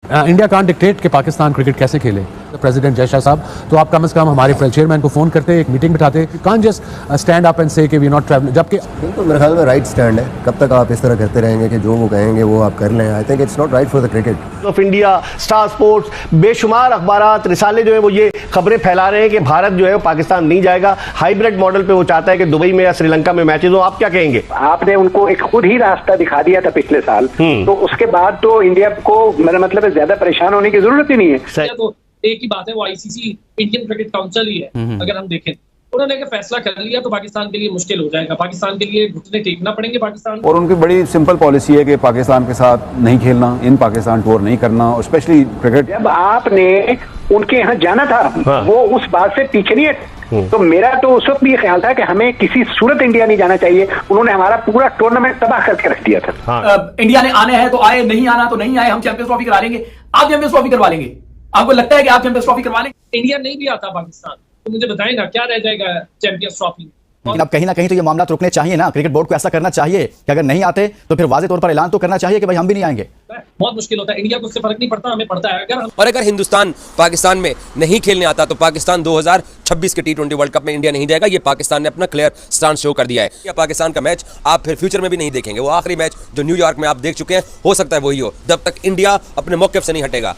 India can't dictate कि Pakistan cricket कैसे खेले। प्रेसिडेंट जय शाह साहब, तो आप कम से कम हमारे चेयरमैन को फोन करते, एक मीटिंग बिठाते। Can't just stand up and say कि वी नॉट ट्रैवलिंग, जबकि बिल्कुल मेरे ख्याल में राइट स्टैंड है। कब तक आप इस तरह करते रहेंगे कि जो वो कहेंगे वो आप कर लें? I think it's not right for the cricket of India, star sports, बेशुमार अखबारात रिसाले जो है वो ये खबरें फैला रहे हैं कि भारत जो है वो पाकिस्तान नहीं जाएगा, हाइब्रिड मॉडल पे वो चाहता है कि दुबई में या श्रीलंका में मैचेज हो। आप क्या कहेंगे? आपने उनको एक खुद ही रास्ता दिखा दिया था पिछले साल, तो उसके बाद तो इंडिया को मेरा मतलब है ज्यादा परेशान होने की जरूरत ही नहीं है। तो एक ही बात है, वो आईसीसी इंडियन क्रिकेट काउंसिल ही है। अगर हम देखें उन्होंने अगर फैसला कर लिया तो पाकिस्तान के लिए मुश्किल हो जाएगा, पाकिस्तान के लिए घुटने टेकना पड़ेंगे पाकिस्तान। और उनकी बड़ी सिंपल पॉलिसी है कि पाकिस्तान के साथ नहीं खेलना, इन पाकिस्तान टूर नहीं करना, और स्पेशली क्रिकेट। जब आपने उनके यहाँ जाना था वो उस बात से पीछे नहीं है, तो मेरा तो उस वक्त भी ये ख्याल था कि हमें किसी सूरत इंडिया नहीं जाना चाहिए। उन्होंने हमारा पूरा टूर्नामेंट तबाह करके रख दिया था। इंडिया ने आने हैं तो आए, नहीं आना तो नहीं आए, हम चैंपियंस ट्रॉफी करा लेंगे। आप चैंपियंस ट्रॉफी करवा लेंगे? आपको लगता है कि आप चैंपियंस ट्रॉफी करवा लेंगे? इंडिया नहीं भी आता पाकिस्तान तो मुझे बताएं ना क्या रह जाएगा चैंपियंस ट्रॉफी में। लेकिन अब कहीं ना कहीं तो ये मामला रुकने चाहिए ना। क्रिकेट बोर्ड को ऐसा करना चाहिए कि अगर नहीं आते तो फिर वाज़ेह तौर पर ऐलान तो करना चाहिए कि भाई हम भी नहीं आएंगे। बहुत मुश्किल होता है, इंडिया को उससे फर्क नहीं पड़ता, हमें पड़ता है। अगर हिंदुस्तान पाकिस्तान में नहीं खेलने आता तो पाकिस्तान 2026 के T20 वर्ल्ड कप में इंडिया नहीं जाएगा। ये पाकिस्तान ने अपना क्लियर स्टांस शो कर दिया है। या पाकिस्तान का मैच आप फिर फ्यूचर में भी नहीं देखेंगे। वो आखिरी मैच जो न्यूयॉर्क में आप देख चुके हैं, हो सकता है वही हो, जब तक इंडिया अपने मौके से नहीं हटेगा।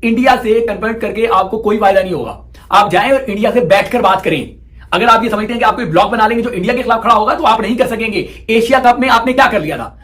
इंडिया से कन्वर्ट करके आपको कोई फायदा नहीं होगा। आप जाएं और इंडिया से बैठकर बात करें। अगर आप ये समझते हैं कि आप कोई ब्लॉक बना लेंगे जो इंडिया के खिलाफ खड़ा होगा, तो आप नहीं कर सकेंगे। एशिया कप में आपने क्या कर लिया था?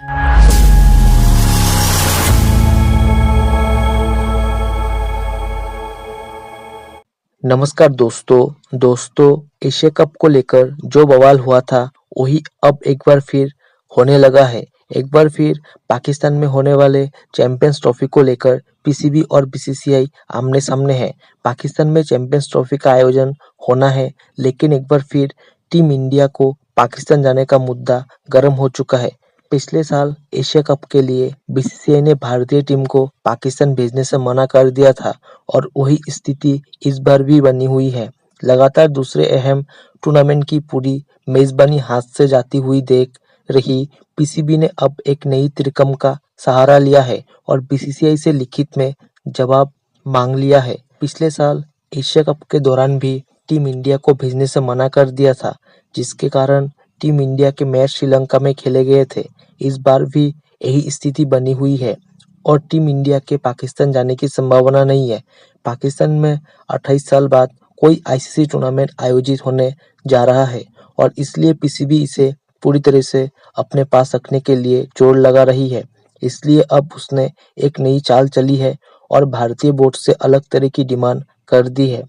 नमस्कार दोस्तों, एशिया कप को लेकर जो बवाल हुआ था वही अब एक बार फिर होने लगा है। एक बार फिर पाकिस्तान में होने वाले चैंपियंस ट्रॉफी को लेकर पीसीबी और बीसीसीआई आमने सामने है। पाकिस्तान में चैंपियंस ट्रॉफी का आयोजन होना है, लेकिन एक बार फिर टीम इंडिया को पाकिस्तान जाने का मुद्दा गर्म हो चुका है। पिछले साल एशिया कप के लिए बीसीसीआई ने भारतीय टीम को पाकिस्तान भेजने से मना कर दिया था और वही स्थिति इस बार भी बनी हुई है। लगातार दूसरे अहम टूर्नामेंट की पूरी मेजबानी हाथ से जाती हुई देख रही पीसीबी ने अब एक नई तिरकम का सहारा लिया है और बीसीसीआई से लिखित में जवाब मांग लिया है। पिछले साल एशिया कप के दौरान भी टीम इंडिया को भेजने से मना कर दिया था, जिसके कारण टीम इंडिया के मैच श्रीलंका में खेले गए थे। इस बार भी यही स्थिति बनी हुई है और टीम इंडिया के पाकिस्तान जाने की संभावना नहीं है। पाकिस्तान में 28 साल बाद कोई आईसीसी टूर्नामेंट आयोजित होने जा रहा है और इसलिए पीसीबी इसे पूरी तरह से अपने पास रखने के लिए जोर लगा रही है। इसलिए अब उसने एक नई चाल चली है और भारतीय बोर्ड से अलग तरह की डिमांड कर दी है।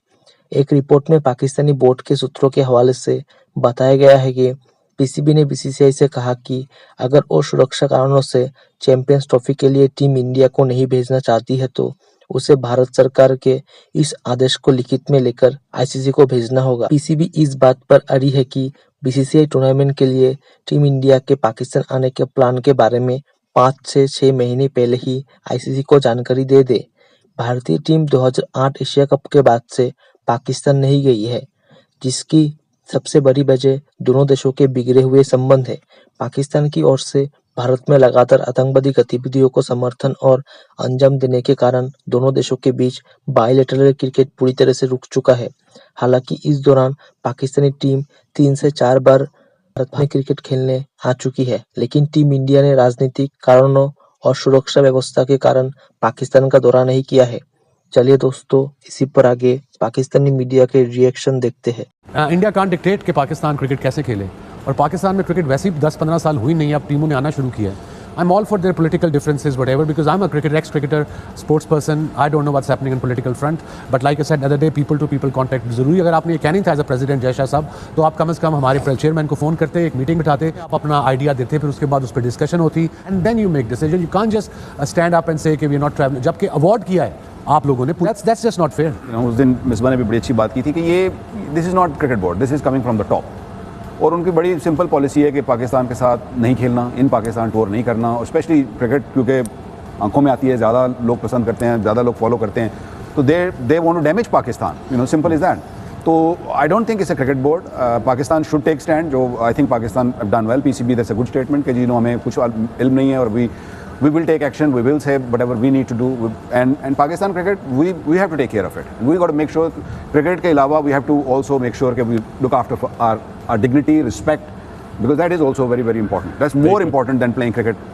एक रिपोर्ट में पाकिस्तानी बोर्ड के सूत्रों के हवाले से बताया गया है कि पीसीबी ने बीसीसीआई से कहा कि अगर वो सुरक्षा कारणों से चैंपियंस ट्रॉफी के लिए टीम इंडिया को नहीं भेजना चाहती है तो उसे भारत सरकार के इस आदेश को लिखित में लेकर आईसीसी को भेजना होगा। पीसीबी इस बात पर अड़ी है कि बीसीसीआई टूर्नामेंट के लिए टीम इंडिया के पाकिस्तान आने के प्लान के बारे में 5 से 6 महीने पहले ही आईसीसी को जानकारी दे दे। भारतीय टीम 2008 एशिया कप के बाद से पाकिस्तान नहीं गई है, जिसकी सबसे बड़ी वजह दोनों देशों के बिगड़े हुए संबंध है। पाकिस्तान की ओर से भारत में लगातार आतंकवादी गतिविधियों को समर्थन और अंजाम देने के कारण दोनों देशों के बीच बायलैटरल क्रिकेट पूरी तरह से रुक चुका है। हालांकि इस दौरान पाकिस्तानी टीम 3 से 4 बार भारत में क्रिकेट खेलने आ चुकी है, लेकिन टीम इंडिया ने राजनीतिक कारणों और सुरक्षा व्यवस्था के कारण पाकिस्तान का दौरा नहीं किया है। चलिए दोस्तों, इसी पर आगे पाकिस्तानी मीडिया के रिएक्शन देखते हैं। इंडिया कांट डिक्टेट कि पाकिस्तान क्रिकेट कैसे खेले, और पाकिस्तान में क्रिकेट वैसे ही 10-15 साल हुई नहीं है, अब टीमों ने आना शुरू किया है। I am all for their political differences whatever, because I am a cricketer, ex cricketer, sports person. I don't know what's happening in political front, but like I said other day, people to people contact जरूरी। अगर आपने ये कहना ही था as a president Jay Shah साहब, तो आप कम से कम हमारे चेयरमैन को फोन करते, एक मीटिंग बिठाते, आप अपना आइडिया देते, फिर उसके बाद उस पर डिस्कशन होती, and then you make decision. You can't just stand up and say कि वी आर नॉट ट्रैवलिंग, जबकि अवॉर्ड किया है आप लोगों ने। That's just not fair. उस दिन मिसबा ने भी बड़ी अच्छी बात की थी कि ये this is not cricket board, this is coming from the top. और उनकी बड़ी सिंपल पॉलिसी है कि पाकिस्तान के साथ नहीं खेलना, इन पाकिस्तान टूर नहीं करना, और स्पेशली क्रिकेट क्योंकि आंखों में आती है, ज़्यादा लोग पसंद करते हैं, ज़्यादा लोग फॉलो करते हैं, तो they want to damage Pakistan, simple is that. तो I don't think it's a cricket board. Pakistan should take stand, जो I think Pakistan done well. PCB that's a good statement कि हमें कुछ इल्म नहीं है और we we will take action, we will say whatever we need to do, and Pakistan cricket, we have to take care of it. We got to make sure cricket के अलावा we have to also make sure that we look after our dignity, respect, because that is also very very important. That's more important than playing cricket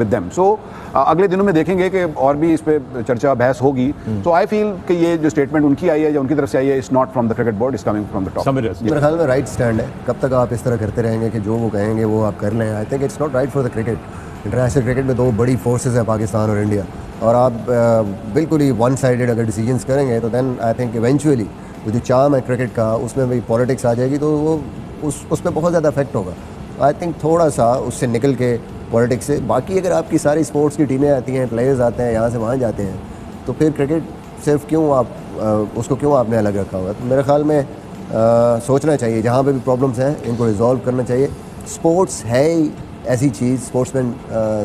with them. So अगले दिनों में देखेंगे कि और भी इस पे चर्चा बहस होगी. So I feel कि ये जो स्टेटमेंट उनकी आई है या उनकी तरफ से आई है, it's not from the cricket board, it's coming from the top. मेरे ख्याल में राइट स्टैंड है. कब तक आप इस तरह करते रहेंगे कि जो वो कहेंगे वो आप कर लें? I think it's not right for the cricket. International cricket में दो बड़ी फोर्सेस हैं, पाकिस्तान और इंडिया, और आप बिल्कुल ही वन साइडेड अगर डिसीजंस करेंगे तो देन आई थिंक इवेंचुअली जो चार्म है क्रिकेट का उसमें भी पॉलिटिक्स आ जाएगी, तो वो उस पर बहुत ज़्यादा इफेक्ट होगा. आई थिंक थोड़ा सा उससे निकल के पॉलिटिक्स से, बाकी अगर आपकी सारी स्पोर्ट्स की टीमें आती हैं, प्लेयर्स आते हैं, यहाँ से वहाँ जाते हैं, तो फिर क्रिकेट सिर्फ क्यों आप उसको क्यों आपने अलग रखा हुआ? तो मेरे ख्याल में सोचना चाहिए जहाँ पे भी प्रॉब्लम्स हैं इनको रिजॉल्व करना चाहिए. स्पोर्ट्स है ही ऐसी चीज़, स्पोर्ट्समैन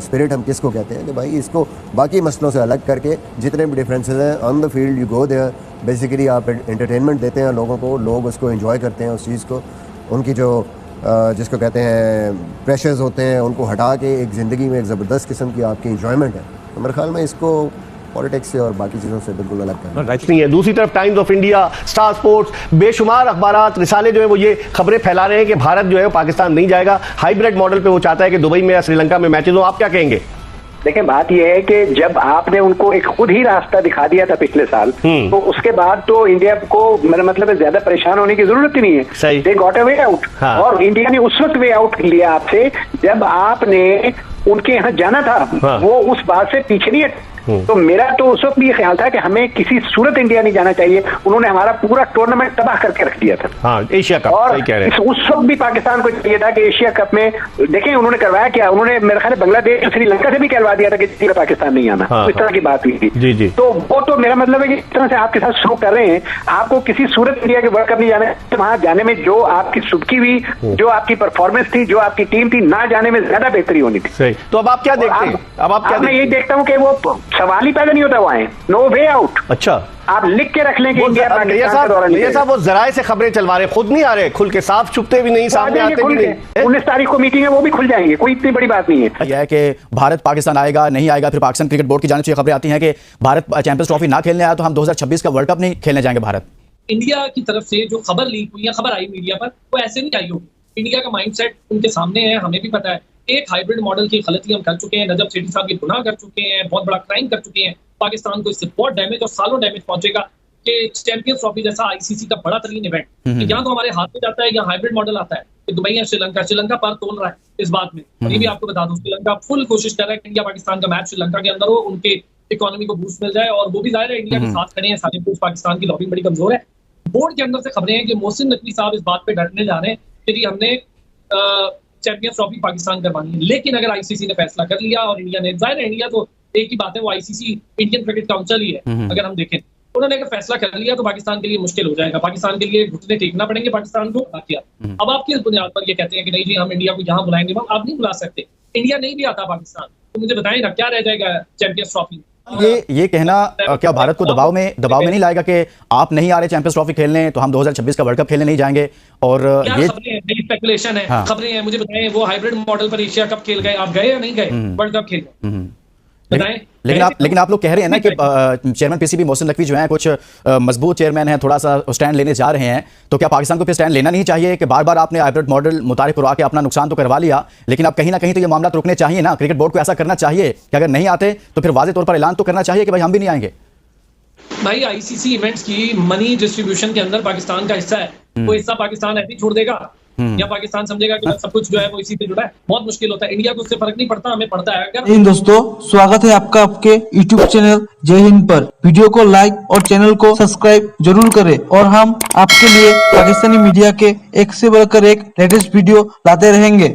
स्पिरिट हम किसको कहते हैं कि भाई इसको बाकी मसलों से अलग करके जितने भी डिफरेंसेस हैं on the field you go there, basically आप एंटरटेनमेंट देते हैं लोगों को, लोग उसको एंजॉय करते हैं उस चीज़ को, उनकी जो जिसको कहते हैं प्रेशर्स होते हैं उनको हटा के एक ज़िंदगी में एक ज़बरदस्त किस्म की आपकी एंजॉयमेंट है. तो मेरे ख्याल में इसको पॉलिटिक्स से और बाकी चीज़ों से बिल्कुल अलग करना नहीं है. दूसरी तरफ times of India, star sports, बेशुमार अखबारात, रिसाले जो है वो ये खबरें फैला रहे हैं कि भारत जो है पाकिस्तान नहीं जाएगा, हाइब्रिड मॉडल पे वो चाहता है कि दुबई में या श्रीलंका में मैचेज हो. आप क्या कहेंगे? देखिए, बात यह है कि जब आपने उनको एक खुद ही रास्ता दिखा दिया था पिछले साल, तो उसके बाद तो इंडिया को मेरा मतलब है ज्यादा परेशान होने की जरूरत ही नहीं है. They got a way out. और इंडिया ने उस वक्त वे आउट लिया आपसे जब आपने उनके यहाँ जाना था. वो उस बात से पीछे नहीं हटे. तो मेरा तो उस वक्त भी ये ख्याल था कि हमें किसी सूरत इंडिया नहीं जाना चाहिए. उन्होंने हमारा पूरा टूर्नामेंट तबाह करके रख दिया था. हाँ, एशिया कप. और सही कह रहे हैं. उस वक्त भी पाकिस्तान को चाहिए था कि एशिया कप में देखें उन्होंने करवाया क्या. उन्होंने मेरे ख्याल बांग्लादेश और श्रीलंका से भी कहलवा दिया था कि पाकिस्तान नहीं आना. इस तरह की बात हुई थी. जी जी. तो वो तो मेरा मतलब है कि इस तरह से आपके साथ शुरू कर रहे हैं. आपको किसी सूरत इंडिया के वर्ल्ड कप नहीं जाना है. तो वहां जाने में जो आपकी सुबकी हुई, जो आपकी परफॉर्मेंस थी, जो आपकी टीम थी, ना जाने में ज्यादा बेहतरी होनी थी. सही. तो अब आप क्या देखते हैं? अब आप क्या? मैं यही देखता हूँ कि वो सवाल ही पैदा नहीं होता वहां. No way out. अच्छा, आप लिख के रख लें कि इंडिया साहब वो जराए से खबरें चलवा रहे, खुद नहीं आ रहे, खुल के साफ छुपते भी नहीं, सामने आते भी नहीं. 19 तारीख को मीटिंग है, वो भी खुल जाएंगे. कोई इतनी बड़ी बात नहीं है. यह है कि भारत पाकिस्तान आएगा नहीं आएगा, फिर पाकिस्तान क्रिकेट बोर्ड की जानिब से खबरें आती हैं कि भारत चैंपियंस ट्रॉफी ना खेलने आया तो हम 2026 का वर्ल्ड कप नहीं खेलने जाएंगे. भारत इंडिया की तरफ से जो खबर लीक हुई है, खबर आई मीडिया पर, वो ऐसे नहीं आई होगी. इंडिया का माइंडसेट उनके सामने है, हमें भी पता है. एक हाइब्रिड मॉडल की गलती हम कर चुके हैं, नजब सेठी साहब की गुनाह कर चुके हैं, बहुत बड़ा क्राइम कर चुके हैं. पाकिस्तान को इससे बहुत डैमेज और सालों डैमेज पहुंचेगा कि चैंपियंस ट्रॉफी जैसा आईसीसी का बड़ा तरीन इवेंट यहाँ तो हमारे हाथ में जाता है, यहाँ हाइब्रिड मॉडल आता है कि दुबई या श्रीलंका पर तोल रहा है इस बात में. और ये भी आपको बता दूं, श्रीलंका फुल कोशिश कर रहा है कि इंडिया पाकिस्तान का मैच श्रीलंका के अंदर हो, उनके इकोनॉमी को बूस्ट मिल जाए. और वो भी जाहिर है इंडिया के साथ खड़े हैं सारे कोच. पाकिस्तान की लॉबिंग बड़ी कमजोर है. बोर्ड के अंदर से खबरें हैं कि मोहसिन नकवी साहब इस बात पे डरने जा रहे हैं कि जी हमने चैंपियंस ट्रॉफी पाकिस्तान करवानी है. लेकिन अगर आईसीसी ने फैसला कर लिया और इंडिया ने, जाहिर है इंडिया तो एक ही बात है, वो आईसीसी इंडियन क्रिकेट काउंसिल ही है. अगर हम देखें उन्होंने अगर फैसला कर लिया तो पाकिस्तान के लिए मुश्किल हो जाएगा. पाकिस्तान के लिए घुटने टेकना पड़ेंगे पाकिस्तान को. किया अब आप किस बुनियाद पर ये कहते हैं कि नहीं जी हम इंडिया को यहाँ बुलाएंगे? आप नहीं बुला सकते. इंडिया नहीं भी आता पाकिस्तान, तो मुझे बताएं ना क्या रह जाएगा चैंपियंस ट्रॉफी. ये कहना क्या भारत को दबाव में नहीं लाएगा कि आप नहीं आ रहे चैंपियंस ट्रॉफी खेलने तो हम 2026 का वर्ल्ड कप खेलने नहीं जाएंगे? और ये स्पेकुलेशन है. हाँ. खबरें हैं. मुझे बताएं वो हाइब्रिड मॉडल पर एशिया कप खेल गए, आप गए या नहीं गए वर्ल्ड कप खेलने? लेकिन आप लोग कह रहे हैं ना कि चेयरमैन पीसीबी मोहसिन नकवी जो हैं कुछ मजबूत चेयरमैन हैं, थोड़ा सा स्टैंड लेने जा रहे हैं. तो क्या पाकिस्तान को फिर स्टैंड लेना नहीं चाहिए कि बार बार आपने हाइब्रिड मॉडल मुतारिफ करवा के अपना नुकसान तो करवा लिया, लेकिन अब कहीं ना कहीं तो ये मामला रुकने चाहिए ना? क्रिकेट बोर्ड को ऐसा करना चाहिए कि अगर नहीं आते तो फिर वाज़ेह तौर पर ऐलान तो करना चाहिए कि भाई हम भी नहीं आएंगे. भाई आईसीसी इवेंट्स की मनी डिस्ट्रीब्यूशन के अंदर पाकिस्तान का हिस्सा है. वो हिस्सा पाकिस्तान ऐसे ही छोड़ देगा या पाकिस्तान समझेगा कि सब कुछ जो है वो इसी से जुड़ा है? बहुत मुश्किल होता है. इंडिया को उससे फर्क नहीं पड़ता, हमें पड़ता है. अगर इन दोस्तों, स्वागत है आपका आपके YouTube चैनल जय हिंद पर. वीडियो को लाइक और चैनल को सब्सक्राइब जरूर करें और हम आपके लिए पाकिस्तानी मीडिया के एक से बढ़कर एक लेटेस्ट वीडियो लाते रहेंगे.